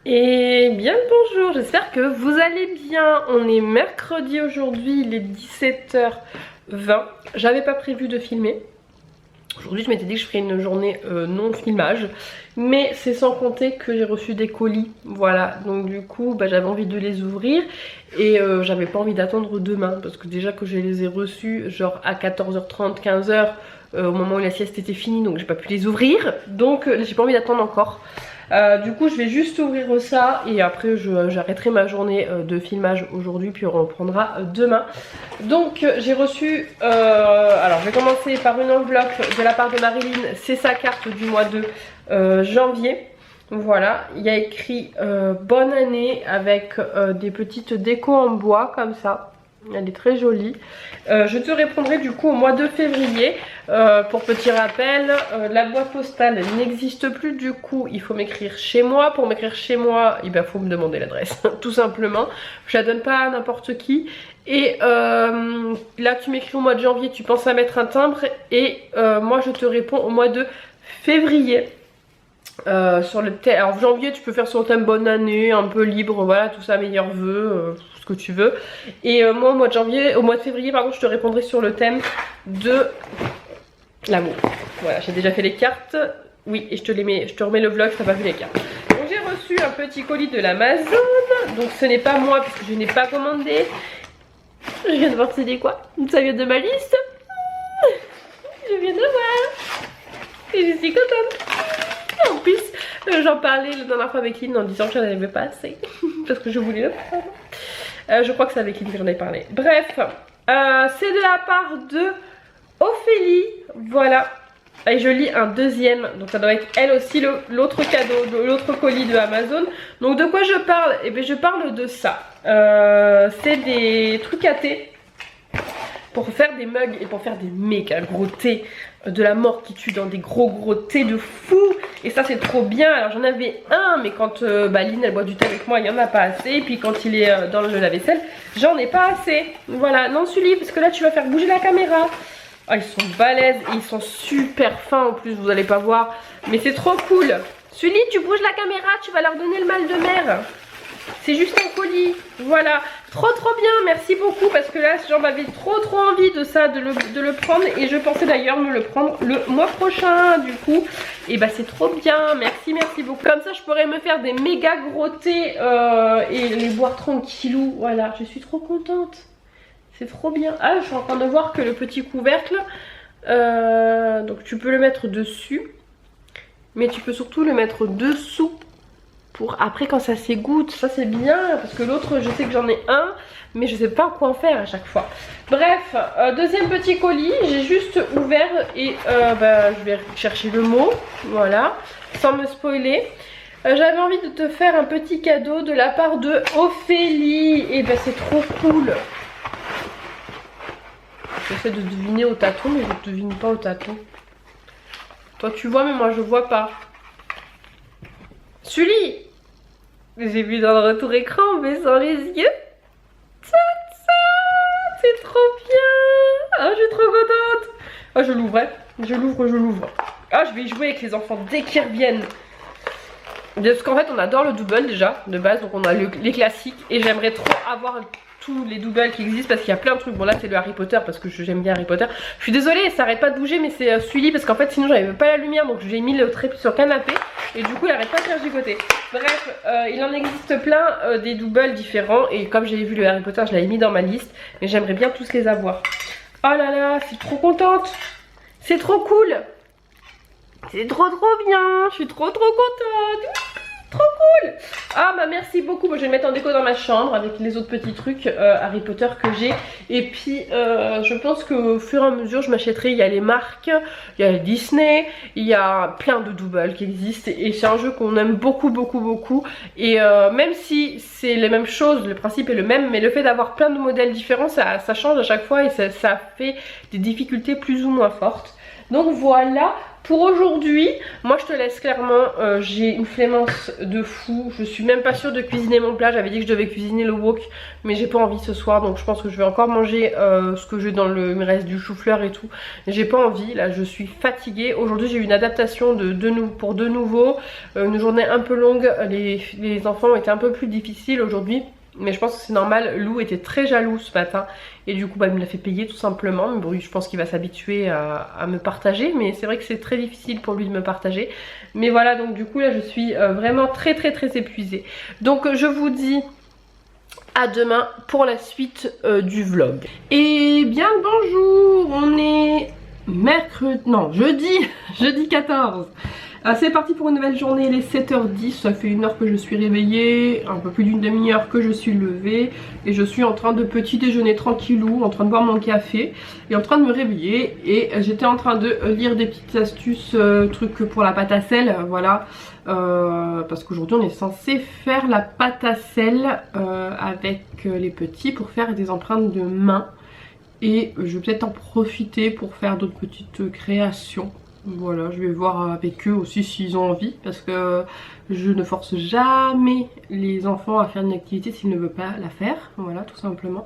Et bien le bonjour, j'espère que vous allez bien. On est mercredi aujourd'hui, il est 17h20. J'avais pas prévu de filmer. Aujourd'hui je m'étais dit que je ferais une journée non filmage. Mais c'est sans compter que j'ai reçu des colis. Voilà, donc du coup j'avais envie de les ouvrir. Et j'avais pas envie d'attendre demain. Parce que déjà que je les ai reçus genre à 14h30, 15h au moment où la sieste était finie. Donc j'ai pas pu les ouvrir. Donc j'ai pas envie d'attendre encore. Du coup je vais juste ouvrir ça et après j'arrêterai ma journée de filmage aujourd'hui puis on reprendra demain. Donc j'ai reçu, alors je vais commencer par une enveloppe de la part de Marilyn, c'est sa carte du mois de janvier. Voilà, il y a écrit bonne année avec des petites décos en bois comme ça. Elle est très jolie. Je te répondrai du coup au mois de février. Pour petit rappel, la boîte postale n'existe plus, du coup il faut m'écrire chez moi. Pour m'écrire chez moi, il faut me demander l'adresse tout simplement. Je la donne pas à n'importe qui. Et là tu m'écris au mois de janvier, tu penses à mettre un timbre. Et moi je te réponds au mois de février. Sur le thème, alors janvier tu peux faire sur le thème bonne année, un peu libre, voilà, tout ça, meilleurs vœux, ce que tu veux. Et moi au mois de janvier, au mois de février pardon, je te répondrai sur le thème de l'amour. Voilà, j'ai déjà fait les cartes. Oui, et je te remets le vlog si t'as pas vu les cartes. Donc j'ai reçu un petit colis de l'Amazon. Donc ce n'est pas moi puisque je n'ai pas commandé. Je viens de voir c'est quoi. Ça vient de ma liste. Je viens de voir. Et je suis contente. En plus, j'en parlais la dernière fois avec Lynn en disant que j'en avais pas assez. Parce que je voulais le prendre. Je crois que c'est avec Lynn que j'en ai parlé. Bref, c'est de la part de Ophélie. Voilà. Et je lis un deuxième. Donc ça doit être elle aussi l'autre cadeau, l'autre colis de Amazon. Donc de quoi je parle? Eh bien je parle de ça. C'est des trucs à thé. Pour faire des mugs et pour faire des méga gros thés de la mort qui tue dans des gros thés de fou. Et ça c'est trop bien. Alors j'en avais un mais quand Lynn elle boit du thé avec moi il n'y en a pas assez. Et puis quand il est dans le lave-vaisselle j'en ai pas assez. Voilà, non Sully parce que là tu vas faire bouger la caméra. Oh, ils sont balèzes et ils sont super fins en plus, vous allez pas voir. Mais c'est trop cool. Sully tu bouges la caméra, tu vas leur donner le mal de mer. C'est juste un colis, voilà, trop bien, merci beaucoup parce que là j'en avais trop envie de ça, de le prendre et je pensais d'ailleurs me le prendre le mois prochain du coup. Et c'est trop bien, merci beaucoup. Comme ça je pourrais me faire des méga gros thés et les boire tranquillou, voilà, je suis trop contente. C'est trop bien. Ah je suis en train de voir que le petit couvercle, donc tu peux le mettre dessus, mais tu peux surtout le mettre dessous. Pour après quand ça s'égoutte, ça c'est bien parce que l'autre je sais que j'en ai un mais je sais pas quoi en faire à chaque fois. Bref, deuxième petit colis, j'ai juste ouvert et je vais chercher le mot, voilà, sans me spoiler. J'avais envie de te faire un petit cadeau de la part de Ophélie et c'est trop cool. J'essaie de deviner au tâton mais je ne devine pas au tâton. Toi tu vois mais moi je vois pas. Sully, j'ai vu dans le retour écran en baissant les yeux. C'est trop bien. Ah, je suis trop contente. Ah, je l'ouvre, je l'ouvre. Ah, je vais y jouer avec les enfants dès qu'ils reviennent. Parce qu'en fait, on adore le double déjà, de base. Donc, on a les classiques. Et j'aimerais trop avoir tous les doubles qui existent parce qu'il y a plein de trucs. Bon, là, c'est le Harry Potter parce que j'aime bien Harry Potter. Je suis désolée, ça arrête pas de bouger, mais c'est Sully parce qu'en fait, sinon, j'avais pas la lumière. Donc, j'ai mis le trépied sur le canapé. Et du coup il arrête pas de faire gigoter. Bref, il en existe plein des doubles différents. Et comme j'ai vu le Harry Potter je l'avais mis dans ma liste. Mais j'aimerais bien tous les avoir. Oh là là, je suis trop contente. C'est trop cool. C'est trop bien. Je suis trop contente. Trop cool. Ah merci beaucoup. Moi, je vais le mettre en déco dans ma chambre avec les autres petits trucs Harry Potter que j'ai. Et puis je pense qu'au fur et à mesure je m'achèterai. Il y a les marques, il y a Disney, il y a plein de doubles qui existent. Et c'est un jeu qu'on aime beaucoup. Et même si c'est les mêmes choses, le principe est le même, mais le fait d'avoir plein de modèles différents ça change à chaque fois. Et ça fait des difficultés plus ou moins fortes. Donc voilà Pour aujourd'hui, moi je te laisse clairement, j'ai une flémence de fou, je suis même pas sûre de cuisiner mon plat, j'avais dit que je devais cuisiner le wok mais j'ai pas envie ce soir, donc je pense que je vais encore manger ce que j'ai dans le reste du chou-fleur et tout. J'ai pas envie, là je suis fatiguée. Aujourd'hui j'ai eu une adaptation pour de nouveau, une journée un peu longue, les enfants ont été un peu plus difficiles aujourd'hui. Mais je pense que c'est normal, Lou était très jaloux ce matin et du coup bah, il me l'a fait payer tout simplement. Mais bon, je pense qu'il va s'habituer à me partager, mais c'est vrai que c'est très difficile pour lui de me partager. Mais voilà, donc du coup là je suis vraiment très épuisée. Donc je vous dis à demain pour la suite du vlog. Et bien bonjour, on est jeudi 14. C'est parti pour une nouvelle journée, il est 7h10, ça fait 1 heure que je suis réveillée, un peu plus d'une demi-heure que je suis levée et je suis en train de petit déjeuner tranquillou, en train de boire mon café et en train de me réveiller et j'étais en train de lire des petites astuces, trucs pour la pâte à sel, voilà. Parce qu'aujourd'hui on est censé faire la pâte à sel avec les petits pour faire des empreintes de main et je vais peut-être en profiter pour faire d'autres petites créations. Voilà, je vais voir avec eux aussi s'ils ont envie parce que je ne force jamais les enfants à faire une activité s'ils ne veulent pas la faire, voilà tout simplement.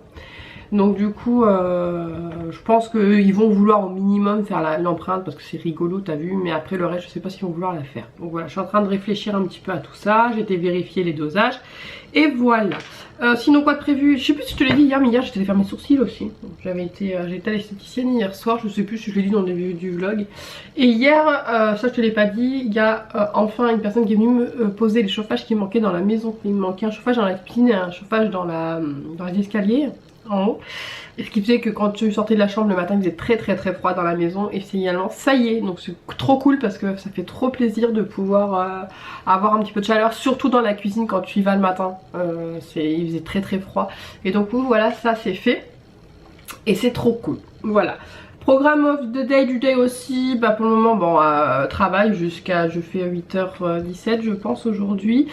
Donc du coup je pense qu'ils vont vouloir au minimum faire l'empreinte parce que c'est rigolo t'as vu, mais après le reste je sais pas s'ils vont vouloir la faire. Donc voilà, je suis en train de réfléchir un petit peu à tout ça, j'ai été vérifier les dosages et voilà. Sinon quoi de prévu, je sais plus si je te l'ai dit hier, mais hier j'étais allée faire mes sourcils aussi. J'avais été à l'esthéticienne hier soir, je sais plus si je l'ai dit dans le début du vlog. Et hier, ça je te l'ai pas dit, il y a enfin une personne qui est venue me poser les chauffages qui manquaient dans la maison. Il me manquait un chauffage dans la cuisine et un chauffage dans les escaliers en haut. Et ce qui faisait que quand je sortais de la chambre le matin il faisait très froid dans la maison et finalement ça y est, donc c'est trop cool parce que ça fait trop plaisir de pouvoir avoir un petit peu de chaleur, surtout dans la cuisine quand tu y vas le matin, il faisait très froid et donc voilà, ça c'est fait et c'est trop cool, voilà. Programme of the day du day aussi, bah pour le moment bon travail jusqu'à, je fais 8h17 je pense aujourd'hui.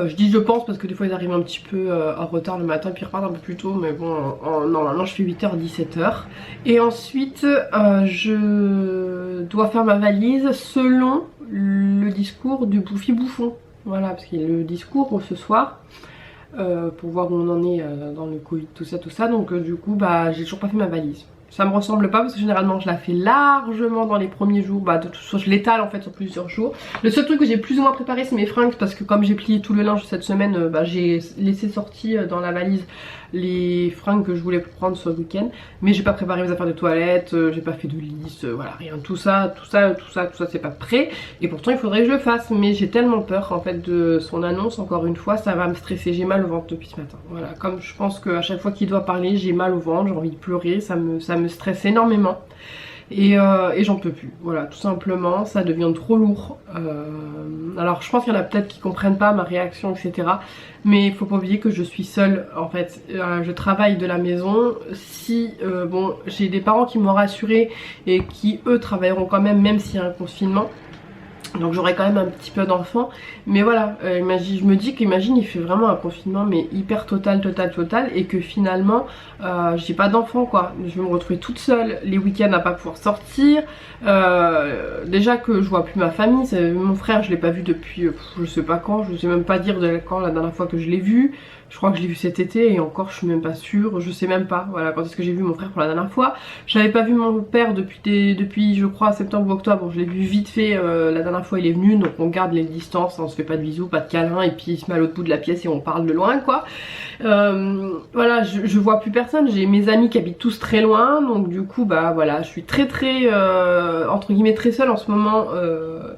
Je dis je pense parce que des fois ils arrivent un petit peu en retard le matin puis ils repartent un peu plus tôt, mais bon normalement je fais 8h 17h et ensuite je dois faire ma valise selon le discours du Bouffi Bouffon, voilà, parce qu'il y a le discours ce soir pour voir où on en est dans le Covid, tout ça, donc du coup bah j'ai toujours pas fait ma valise. Ça me ressemble pas parce que généralement je la fais largement dans les premiers jours, bah de toute façon je l'étale en fait sur plusieurs jours. Le seul truc que j'ai plus ou moins préparé c'est mes fringues parce que comme j'ai plié tout le linge cette semaine, bah, j'ai laissé sortir dans la valise les fringues que je voulais prendre ce week-end. Mais j'ai pas préparé mes affaires de toilette, j'ai pas fait de liste, voilà rien, tout ça c'est pas prêt. Et pourtant il faudrait que je le fasse, mais j'ai tellement peur en fait de son annonce, encore une fois ça va me stresser, j'ai mal au ventre depuis ce matin. Voilà, comme je pense qu'à chaque fois qu'il doit parler j'ai mal au ventre, j'ai envie de pleurer, ça me stresse énormément. Et j'en peux plus, voilà tout simplement, ça devient trop lourd. Alors je pense qu'il y en a peut-être qui comprennent pas ma réaction etc, mais il faut pas oublier que je suis seule en fait, je travaille de la maison. Si bon j'ai des parents qui m'ont rassurée et qui eux travailleront quand même s'il y a un confinement, donc j'aurai quand même un petit peu d'enfants, mais voilà, je me dis qu'imagine il fait vraiment un confinement mais hyper total et que finalement j'ai pas d'enfants quoi, je vais me retrouver toute seule les week-ends à pas pouvoir sortir, déjà que je vois plus ma famille, mon frère je l'ai pas vu depuis je sais pas quand, je sais même pas dire de quand la dernière fois que je l'ai vu. Je crois que je l'ai vu cet été et encore je suis même pas sûre, je sais même pas, voilà quand est-ce que j'ai vu mon frère pour la dernière fois. J'avais pas vu mon père depuis je crois septembre ou octobre, bon, je l'ai vu vite fait la dernière fois il est venu, donc on garde les distances, on se fait pas de bisous, pas de câlins et puis il se met à l'autre bout de la pièce et on parle de loin quoi. Voilà, je vois plus personne, j'ai mes amis qui habitent tous très loin, donc du coup bah voilà, je suis très entre guillemets très seule en ce moment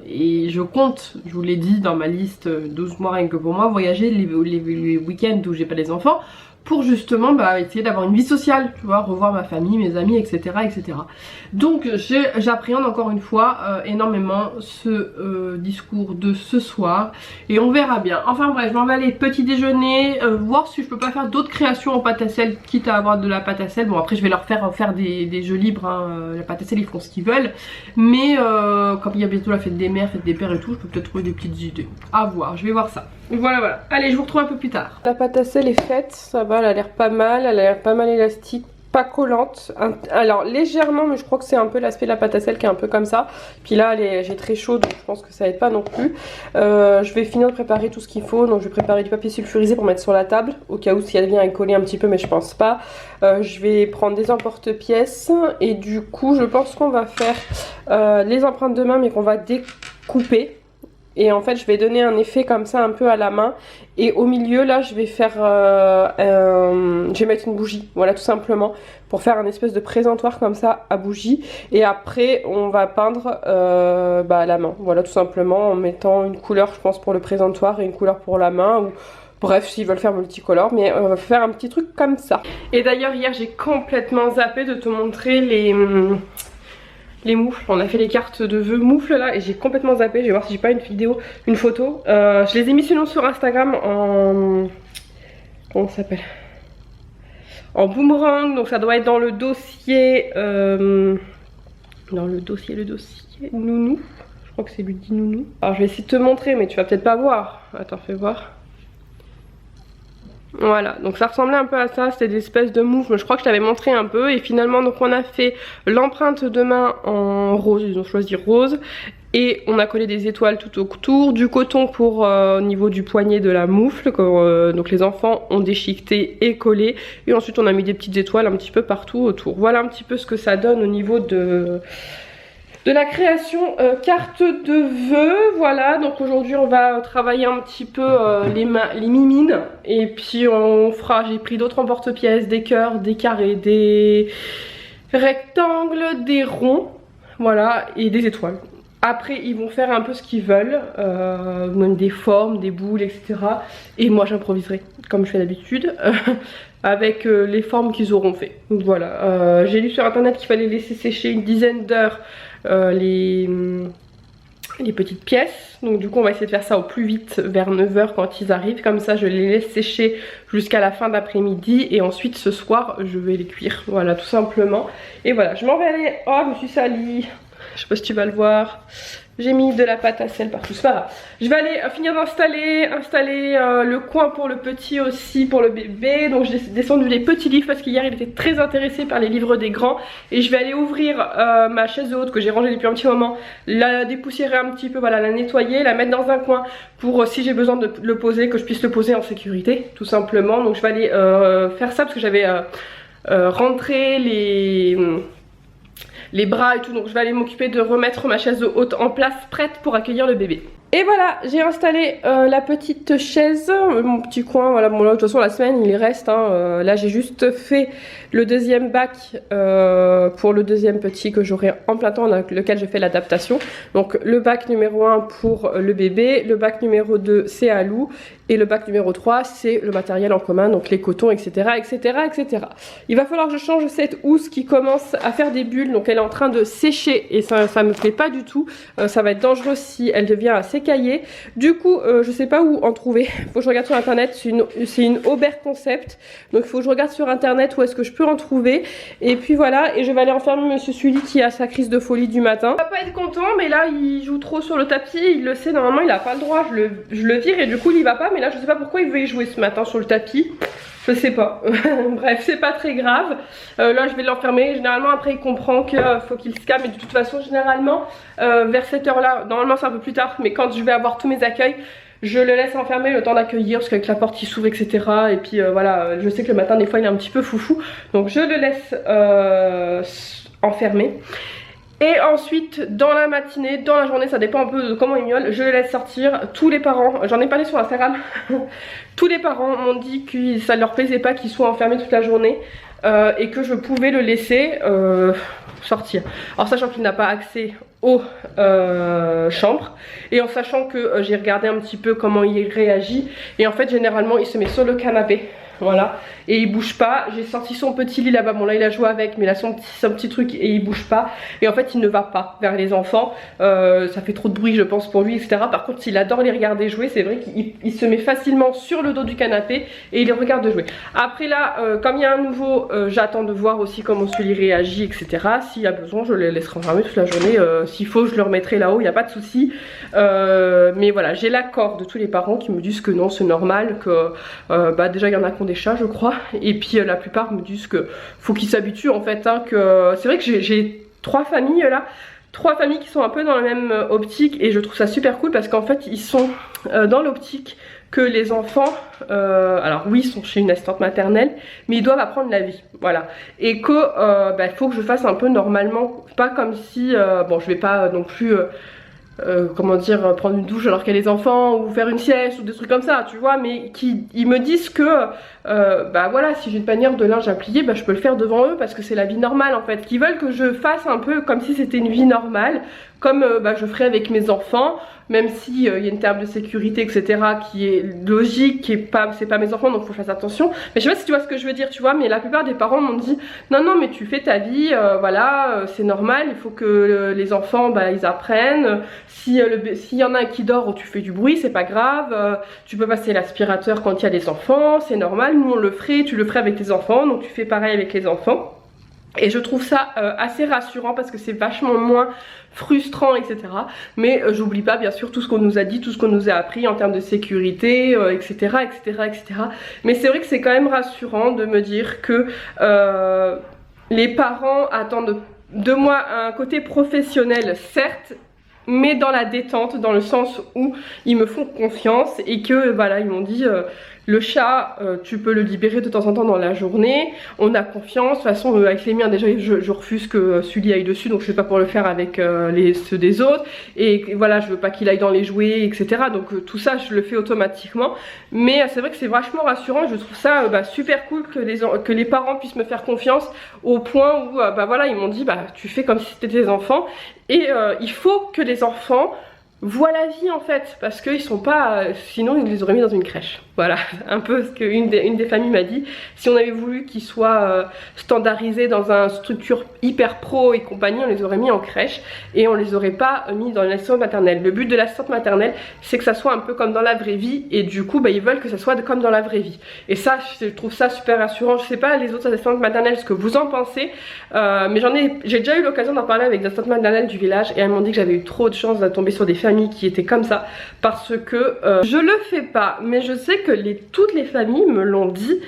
et je compte, je vous l'ai dit dans ma liste 12 mois rien que pour moi, voyager les week-ends où j'ai pas les enfants pour justement bah, essayer d'avoir une vie sociale, tu vois, revoir ma famille, mes amis, etc. Donc j'appréhende encore une fois énormément ce discours de ce soir et on verra bien. Enfin bref, je m'en vais aller petit déjeuner, voir si je peux pas faire d'autres créations en pâte à sel, quitte à avoir de la pâte à sel. Bon après je vais leur faire des jeux libres, hein. La pâte à sel ils font ce qu'ils veulent, mais comme il y a bientôt la fête des mères, fête des pères et tout, je peux peut-être trouver des petites idées. À voir, je vais voir ça. Voilà, allez je vous retrouve un peu plus tard. La pâte à sel est faite, ça va, elle a l'air pas mal, elle a l'air pas mal élastique pas collante, alors légèrement, mais je crois que c'est un peu l'aspect de la pâte à sel qui est un peu comme ça. Puis là j'ai très chaud, donc je pense que ça aide pas non plus. Je vais finir de préparer tout ce qu'il faut, donc je vais préparer du papier sulfurisé pour mettre sur la table au cas où si elle vient à coller un petit peu, mais je pense pas. Je vais prendre des emporte-pièces et du coup je pense qu'on va faire les empreintes de main, mais qu'on va découper. Et en fait je vais donner un effet comme ça un peu à la main. Et au milieu là je vais faire je vais mettre une bougie, voilà, tout simplement, pour faire un espèce de présentoir comme ça à bougie. Et après on va peindre la main, voilà, tout simplement, en mettant une couleur je pense pour le présentoir et une couleur pour la main, ou bref s'ils veulent faire multicolore, mais on va faire un petit truc comme ça. Et d'ailleurs hier j'ai complètement zappé de te montrer les moufles. On a fait les cartes de vœux moufles là et j'ai complètement zappé. Je vais voir si j'ai pas une photo. Je les ai mis sinon sur Instagram en... comment ça s'appelle, en boomerang, donc ça doit être dans le dossier le dossier nounou. Je crois que c'est lui dit nounou. Alors je vais essayer de te montrer mais tu vas peut-être pas voir. Attends, fais voir. Voilà, donc ça ressemblait un peu à ça, c'était des espèces de moufles, je crois que je t'avais montré un peu. Et finalement donc on a fait l'empreinte de main en rose, ils ont choisi rose. Et on a collé des étoiles tout autour, du coton pour au niveau du poignet de la moufle, donc les enfants ont déchiqueté et collé. Et ensuite on a mis des petites étoiles un petit peu partout autour. Voilà un petit peu ce que ça donne au niveau de la création carte de vœux. Voilà, donc aujourd'hui on va travailler un petit peu les mimines. Et puis on fera, j'ai pris d'autres emporte-pièces, des cœurs, des carrés, des rectangles, des ronds, voilà, et des étoiles. Après ils vont faire un peu ce qu'ils veulent, même des formes, des boules, etc. Et moi j'improviserai comme je fais d'habitude avec les formes qu'ils auront fait. Donc voilà, j'ai lu sur internet qu'il fallait laisser sécher une dizaine d'heures les petites pièces. Donc du coup on va essayer de faire ça au plus vite vers 9 h quand ils arrivent. Comme ça je les laisse sécher jusqu'à la fin d'après-midi. Et ensuite ce soir je vais les cuire. Voilà, tout simplement. Et voilà, je m'en vais aller. Oh, je me suis salie. Je sais pas si tu vas le voir. J'ai mis de la pâte à sel partout, c'est pas grave. Je vais aller finir d'installer le coin pour le petit aussi, pour le bébé. Donc j'ai descendu les petits livres parce qu'hier il était très intéressé par les livres des grands. Et je vais aller ouvrir ma chaise haute que j'ai rangée depuis un petit moment, la dépoussiérer un petit peu, voilà, la nettoyer, la mettre dans un coin pour si j'ai besoin de le poser, que je puisse le poser en sécurité, tout simplement. Donc je vais aller faire ça parce que j'avais rentré les bras et tout, donc je vais aller m'occuper de remettre ma chaise haute en place, prête pour accueillir le bébé. Et voilà, j'ai installé la petite chaise, mon petit coin, voilà. Bon là de toute façon la semaine il y reste, hein. Là j'ai juste fait le deuxième bac pour le deuxième petit que j'aurai en plein temps, avec lequel je fais l'adaptation. Donc le bac numéro 1 pour le bébé, le bac numéro 2 c'est à Lou, et le bac numéro 3 c'est le matériel en commun, donc les cotons, etc, etc, etc. Il va falloir que je change cette housse qui commence à faire des bulles, donc elle est en train de sécher et ça me plaît pas du tout. Ça va être dangereux si elle devient assez caillée. Du coup je sais pas où en trouver, faut que je regarde sur internet. C'est une Aubert Concept, donc il faut que je regarde sur internet où est-ce que je peux en trouver. Et puis voilà, et je vais aller enfermer monsieur Sully qui a sa crise de folie du matin. Il va pas être content, mais là il joue trop sur le tapis, il le sait, normalement il a pas le droit, je le vire et du coup il y va pas. Mais là je sais pas pourquoi il veut y jouer ce matin sur le tapis, je sais pas. Bref, c'est pas très grave. Là je vais l'enfermer, généralement après il comprend qu'il faut qu'il se calme. Et de toute façon généralement vers cette heure là, normalement c'est un peu plus tard, mais quand je vais avoir tous mes accueils, je le laisse enfermer le temps d'accueillir, parce qu'avec la porte qui s'ouvre, etc. Et puis voilà, je sais que le matin des fois il est un petit peu foufou, donc je le laisse enfermer. Et ensuite dans la matinée, dans la journée, ça dépend un peu de comment il miaule, je le laisse sortir. Tous les parents, j'en ai parlé sur Instagram, tous les parents m'ont dit que ça ne leur plaisait pas qu'il soit enfermé toute la journée, et que je pouvais le laisser sortir. Alors sachant qu'il n'a pas accès aux chambres, et en sachant que j'ai regardé un petit peu comment il réagit, et en fait généralement il se met sur le canapé, voilà, et il bouge pas. J'ai sorti son petit lit là-bas, bon là il a joué avec, mais il a son petit truc et il bouge pas, et en fait il ne va pas vers les enfants, ça fait trop de bruit je pense pour lui, etc. Par contre il adore les regarder jouer, c'est vrai qu'il se met facilement sur le dos du canapé et il les regarde jouer. Après là comme il y a un nouveau, j'attends de voir aussi comment celui réagit, etc. S'il y a besoin je le laisserai enfermer toute la journée, s'il faut je le remettrai là-haut, il n'y a pas de souci. Mais voilà, j'ai l'accord de tous les parents qui me disent que non c'est normal, que déjà il y en a qui font des chats je crois. Et puis la plupart me disent que faut qu'ils s'habituent en fait, hein, que c'est vrai que j'ai 3 familles là. 3 familles qui sont un peu dans la même optique et je trouve ça super cool parce qu'en fait ils sont dans l'optique que les enfants, alors oui ils sont chez une assistante maternelle mais ils doivent apprendre la vie, voilà, et que faut que je fasse un peu normalement, pas comme si, bon je vais pas non plus comment dire, prendre une douche alors qu'il y a les enfants ou faire une sieste ou des trucs comme ça tu vois, mais ils me disent que voilà, si j'ai une panière de linge à plier, je peux le faire devant eux parce que c'est la vie normale en fait, qu'ils veulent que je fasse un peu comme si c'était une vie normale, comme je ferais avec mes enfants, même si y a une terme de sécurité etc qui est logique, qui est pas, c'est pas mes enfants donc faut faire attention, mais je sais pas si tu vois ce que je veux dire tu vois, mais la plupart des parents m'ont dit non mais tu fais ta vie, voilà, c'est normal, il faut que les enfants ils apprennent, s'il y en a un qui dort, tu fais du bruit, c'est pas grave, tu peux passer l'aspirateur quand il y a des enfants, c'est normal, nous on le ferait, tu le ferais avec tes enfants, donc tu fais pareil avec les enfants. Et je trouve ça assez rassurant parce que c'est vachement moins frustrant etc. Mais j'oublie pas bien sûr tout ce qu'on nous a dit, tout ce qu'on nous a appris en termes de sécurité etc. etc. Mais c'est vrai que c'est quand même rassurant de me dire que les parents attendent de moi un côté professionnel certes, mais dans la détente, dans le sens où ils me font confiance et que voilà ils m'ont dit le chat tu peux le libérer de temps en temps dans la journée, on a confiance, de toute façon avec les miens déjà je refuse que Sully aille dessus, donc je sais pas pour le faire avec ceux des autres, et voilà je veux pas qu'il aille dans les jouets etc, donc tout ça je le fais automatiquement, mais c'est vrai que c'est vachement rassurant, je trouve ça super cool que les parents puissent me faire confiance au point où voilà ils m'ont dit tu fais comme si c'était tes enfants, et il faut que les enfants voient la vie en fait, parce qu'ils sont pas, sinon ils les auraient mis dans une crèche, voilà, un peu ce qu'une des familles m'a dit, si on avait voulu qu'ils soient standardisés dans une structure hyper pro et compagnie, on les aurait mis en crèche et on les aurait pas mis dans l'assistante maternelle. Le but de l'assistante maternelle c'est que ça soit un peu comme dans la vraie vie, et du coup ils veulent que ça soit comme dans la vraie vie, et ça je trouve ça super rassurant. Je sais pas les autres assistantes maternelles ce que vous en pensez, mais j'ai déjà eu l'occasion d'en parler avec des assistantes maternelles du village et elles m'ont dit que j'avais eu trop de chance de tomber sur des familles qui étaient comme ça, parce que je le fais pas, mais je sais que toutes les familles me l'ont dit.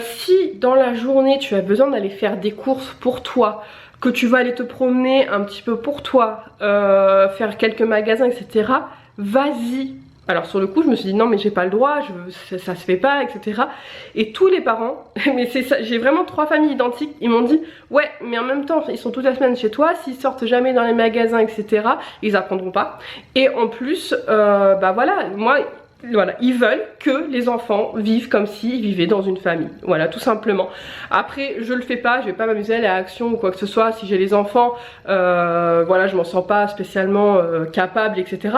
Si dans la journée tu as besoin d'aller faire des courses pour toi, que tu vas aller te promener un petit peu pour toi, faire quelques magasins etc, vas-y. Alors sur le coup je me suis dit non mais j'ai pas le droit, ça se fait pas etc. Et tous les parents, mais c'est ça, j'ai vraiment 3 familles identiques, ils m'ont dit ouais mais en même temps ils sont toute la semaine chez toi, s'ils sortent jamais dans les magasins etc, ils apprendront pas. Et en plus voilà, moi voilà, ils veulent que les enfants vivent comme s'ils vivaient dans une famille, voilà tout simplement. Après je le fais pas, je vais pas m'amuser à aller à Action ou quoi que ce soit, si j'ai les enfants voilà je m'en sens pas spécialement capable etc.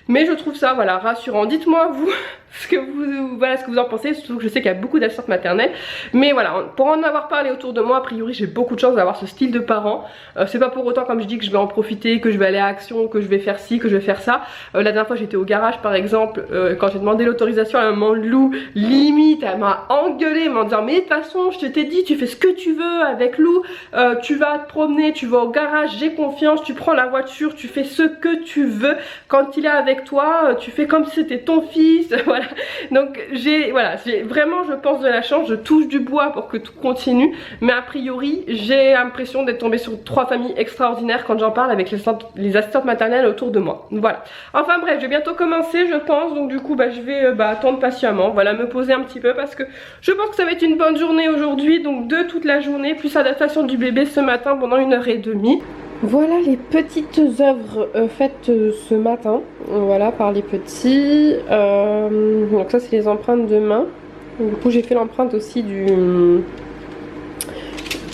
Mais je trouve ça voilà rassurant. Dites-moi vous ce que vous en pensez, surtout que je sais qu'il y a beaucoup d'assistantes maternelles. Mais voilà, pour en avoir parlé autour de moi, a priori j'ai beaucoup de chance d'avoir ce style de parents. C'est pas pour autant comme je dis que je vais en profiter, que je vais aller à Action, que je vais faire ci, que je vais faire ça. La dernière fois j'étais au garage par exemple, quand j'ai demandé l'autorisation à maman Lou, limite elle m'a engueulé en disant mais de toute façon je t'ai dit tu fais ce que tu veux avec Lou, tu vas te promener, tu vas au garage, j'ai confiance, tu prends la voiture, tu fais ce que tu veux, quand il est avec toi tu fais comme si c'était ton fils. Voilà, donc j'ai vraiment je pense de la chance, je touche du bois pour que tout continue, mais a priori j'ai l'impression d'être tombée sur 3 familles extraordinaires quand j'en parle avec les assistantes maternelles autour de moi. Voilà, enfin bref, je vais bientôt commencer je pense, donc du coup je vais attendre patiemment, voilà, me poser un petit peu parce que je pense que ça va être une bonne journée aujourd'hui, donc de toute la journée plus adaptation du bébé ce matin pendant 1h30. Voilà les petites œuvres faites ce matin, voilà, par les petits. Donc ça c'est les empreintes de main. Du coup j'ai fait l'empreinte aussi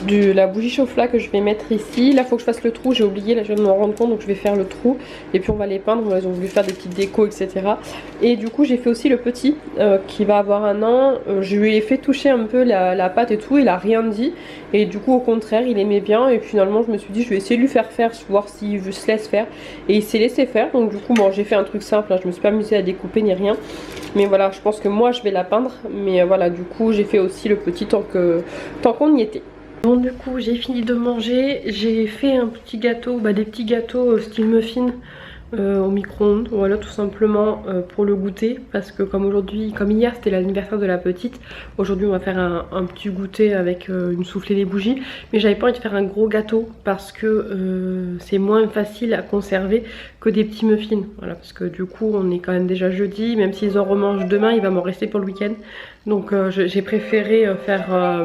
de la bougie chauffe-là que je vais mettre ici. Là faut que je fasse le trou, j'ai oublié, là je viens de me rendre compte, donc je vais faire le trou et puis on va les peindre. Ils ont voulu faire des petites décos etc. Et du coup j'ai fait aussi le petit qui va avoir 1 an. Je lui ai fait toucher un peu la pâte et tout, il a rien dit, et du coup au contraire il aimait bien, et puis finalement je me suis dit je vais essayer de lui faire voir s'il se laisse faire, et il s'est laissé faire. Donc du coup bon j'ai fait un truc simple, hein, je me suis pas amusée à découper ni rien, mais voilà je pense que moi je vais la peindre, mais voilà du coup j'ai fait aussi le petit tant qu'on y était. Bon du coup j'ai fini de manger, j'ai fait un petit gâteau, des petits gâteaux style muffin au micro-ondes, voilà, tout simplement pour le goûter, parce que comme aujourd'hui, comme hier c'était l'anniversaire de la petite, aujourd'hui on va faire un petit goûter avec une soufflée des bougies, mais j'avais pas envie de faire un gros gâteau parce que c'est moins facile à conserver que des petits muffins, voilà, parce que du coup on est quand même déjà jeudi, même s'ils en remangent demain, il va m'en rester pour le week-end, donc j'ai préféré faire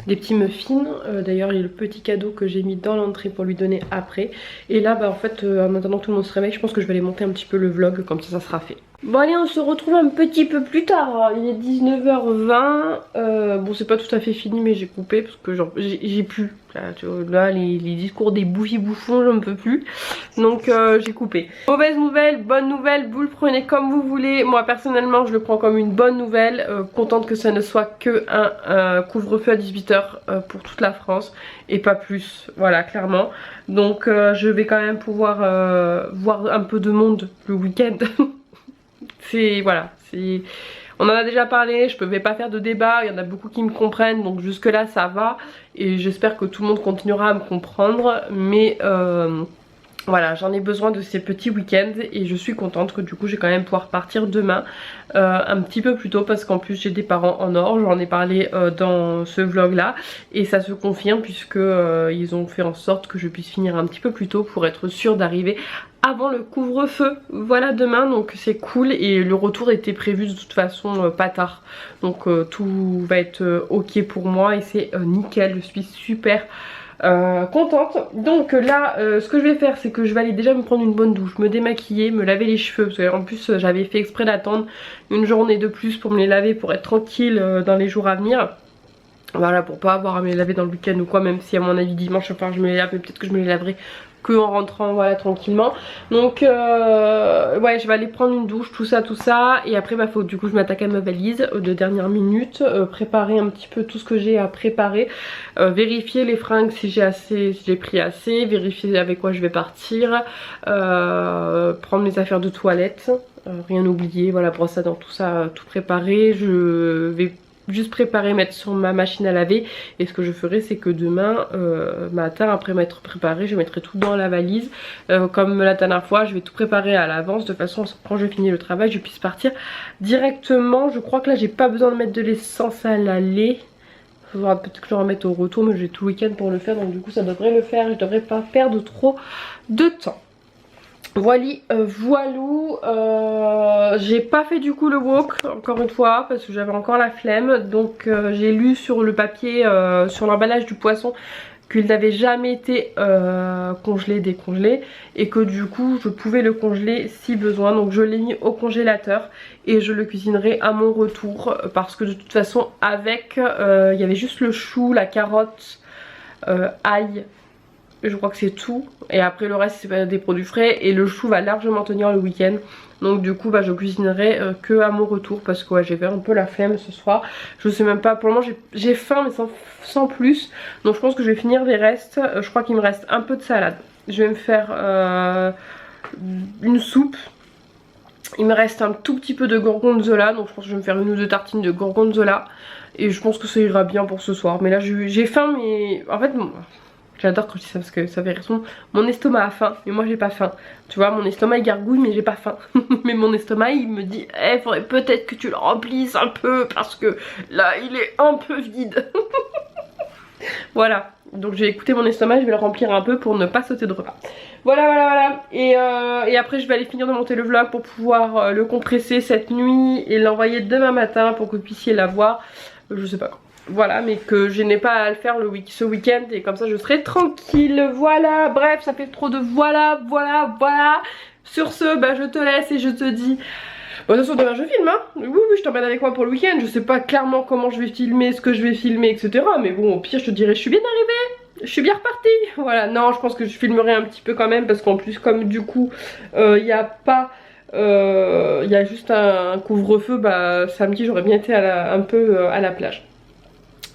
des petits muffins. D'ailleurs il y a le petit cadeau que j'ai mis dans l'entrée pour lui donner après, et là bah en fait en attendant que tout le monde se réveille, je pense que je vais aller monter un petit peu le vlog, comme ça sera fait. Bon allez, on se retrouve un petit peu plus tard, il est 19h20, bon c'est pas tout à fait fini mais j'ai coupé parce que j'ai plus, là les discours des bouffis-bouffons j'en peux plus, donc j'ai coupé. Mauvaise nouvelle, bonne nouvelle, vous le prenez comme vous voulez, moi personnellement je le prends comme une bonne nouvelle, contente que ça ne soit que un couvre-feu à 18h pour toute la France et pas plus, voilà clairement, donc je vais quand même pouvoir voir un peu de monde le week-end. C'est voilà, on en a déjà parlé, je ne vais pas faire de débat, il y en a beaucoup qui me comprennent, donc jusque là ça va, et j'espère que tout le monde continuera à me comprendre, mais voilà, j'en ai besoin de ces petits week-ends et je suis contente que du coup j'ai quand même pouvoir partir demain un petit peu plus tôt, parce qu'en plus j'ai des parents en or, j'en ai parlé dans ce vlog là et ça se confirme puisque ils ont fait en sorte que je puisse finir un petit peu plus tôt pour être sûre d'arriver avant le couvre-feu, voilà, demain, donc c'est cool, et le retour était prévu de toute façon pas tard, donc tout va être ok pour moi et c'est nickel, je suis super contente. Donc là ce que je vais faire, c'est que je vais aller déjà me prendre une bonne douche, me démaquiller, me laver les cheveux, parce qu'en plus j'avais fait exprès d'attendre une journée de plus pour me les laver, pour être tranquille dans les jours à venir. Voilà, pour pas avoir à me les laver dans le week-end ou quoi, même si à mon avis dimanche enfin je me les lave, mais peut-être que je me les laverai que en rentrant, voilà, tranquillement. Donc ouais, je vais aller prendre une douche, tout ça, et après bah faut du coup je m'attaque à ma valise de dernière minute, préparer un petit peu tout ce que j'ai à préparer, vérifier les fringues si j'ai assez, si j'ai pris assez, vérifier avec quoi je vais partir, prendre mes affaires de toilette, rien oublier, voilà, brosse à dents, tout ça, tout préparer. Je vais juste préparer, mettre sur ma machine à laver, et ce que je ferai c'est que demain matin, après m'être préparé, je mettrai tout dans la valise, comme la dernière fois je vais tout préparer à l'avance de façon à ce que quand je finis le travail je puisse partir directement. Je crois que là j'ai pas besoin de mettre de l'essence à l'aller, il faudra peut-être que je le remette au retour, mais j'ai tout le week-end pour le faire, donc du coup ça devrait le faire, je devrais pas perdre trop de temps. Voili, voilou, j'ai pas fait du coup le walk encore une fois parce que j'avais encore la flemme, donc j'ai lu sur le papier, sur l'emballage du poisson, qu'il n'avait jamais été congelé, décongelé, et que du coup je pouvais le congeler si besoin, donc je l'ai mis au congélateur et je le cuisinerai à mon retour, parce que de toute façon avec il y avait juste le chou, la carotte, ail, je crois que c'est tout, et après le reste c'est des produits frais, et le chou va largement tenir le week-end, donc du coup bah, je cuisinerai que à mon retour, parce que ouais, j'ai un peu la flemme ce soir, je sais même pas, pour le moment j'ai faim mais sans plus, donc je pense que je vais finir les restes. Je crois qu'il me reste un peu de salade, je vais me faire une soupe. Il me reste un tout petit peu de gorgonzola, donc je pense que je vais me faire une ou deux tartines de gorgonzola, et je pense que ça ira bien pour ce soir. Mais là j'ai faim, mais en fait j'adore quand je dis ça parce que ça fait raison. Mon estomac a faim, mais moi j'ai pas faim. Tu vois, mon estomac il gargouille, mais j'ai pas faim. Mais mon estomac il me dit, eh, faudrait peut-être que tu le remplisses un peu parce que là il est un peu vide. Voilà, donc j'ai écouté mon estomac, je vais le remplir un peu pour ne pas sauter de repas. Voilà. Et après je vais aller finir de monter le vlog pour pouvoir le compresser cette nuit et l'envoyer demain matin pour que vous puissiez la voir. Je sais pas quand. Voilà, mais que je n'ai pas à le faire ce week-end, et comme ça je serai tranquille. Voilà, bref, ça fait trop de voilà. Sur ce, bah je te laisse et je te dis... Bon, de toute façon demain je filme, hein. Oui, je t'emmène avec moi pour le week-end. Je sais pas clairement comment je vais filmer, ce que je vais filmer, etc. Mais bon, au pire je te dirai je suis bien arrivée, je suis bien repartie. Voilà, non, je pense que je filmerai un petit peu quand même, parce qu'en plus comme du coup il n'y a pas... il y a juste un couvre-feu, bah samedi j'aurais bien été un peu à la plage,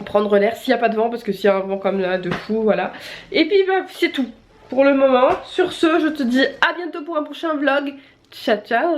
prendre l'air s'il n'y a pas de vent, parce que s'il y a un vent comme là de fou, voilà. Et puis bah c'est tout pour le moment. Sur ce, je te dis à bientôt pour un prochain vlog. Ciao ciao.